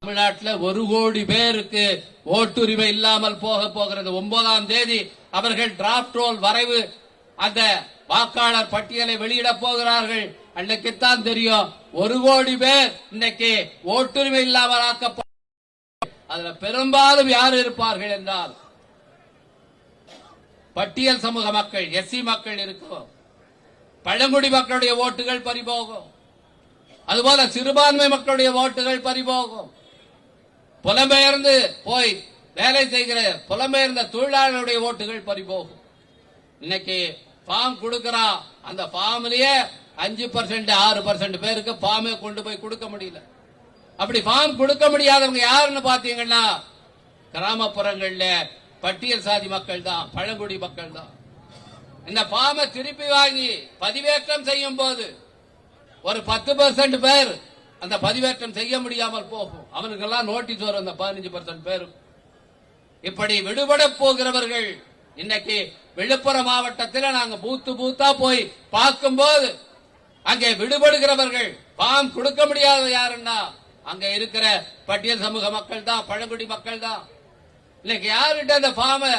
தமிழ்நாட்டில் 1 கோடி பேருக்கு ஓட்டுரிமை இல்லாமல் போகிறது. 9ஆம் தேதி அவர்கள் டிராப்ட் ரோல் வரைவு அந்த வாக்காளர் பட்டியலை வெளியிட போகிறார்கள். அன்னைக்குத்தான் தெரியும் 1 கோடி பேர் இன்னைக்கு ஓட்டுரிமை இல்லாமல் ஆக்கப்ப. அதுல பெரும்பாலும் யார் இருப்பார்கள் என்றால் பட்டியல் சமூக மக்கள், எஸ்சி மக்கள் இருக்கும். பழங்குடி மக்களுடைய ஓட்டுகள் பறிபோகும். அதுபோல சிறுபான்மை மக்களுடைய ஓட்டுகள் பறிபோகும். புலம்பெயர்ந்து போய் வேலை செய்கிற புலம்பெயர்ந்த தொழிலாளர்களுடைய ஓட்டுகள் பறிபோகும். இன்னைக்கு ஃபார்ம் கொடுக்கிறா, அந்த ஃபார்ம்லயே 5% 6% பேருக்கு ஃபார்மே கொண்டு போய் கொடுக்க முடியல. அப்படி ஃபார்ம் கொடுக்க முடியாதவங்க யாருன்னு பாத்தீங்கன்னா கிராமப்புறங்கள்ல பட்டியல் சாதி மக்கள் தான், பழங்குடி மக்கள் தான். இந்த ஃபார்மை திருப்பி வாங்கி பதிவேற்றம் செய்யும் போது ஒரு 10% பேர் அந்த பதிவேற்றம் செய்ய முடியாமல் போகும். அவனுக்கெல்லாம் நோட்டீஸ் வரும். அந்த 15% பேர் இப்படி விடுபட போகிறவர்கள். இன்னைக்கு விழுப்புரம் மாவட்டத்தில் நாங்க பூத்தா போய் பார்க்கும்போது அங்கே விடுபடுகிறவர்கள் ஃபார்ம் கொடுக்க முடியாத யாருன்னா அங்க இருக்கிற பட்டியல் சமூக மக்கள் தான், பழங்குடி மக்கள் தான். இன்னைக்கு யாருகிட்ட அந்த ஃபார்மை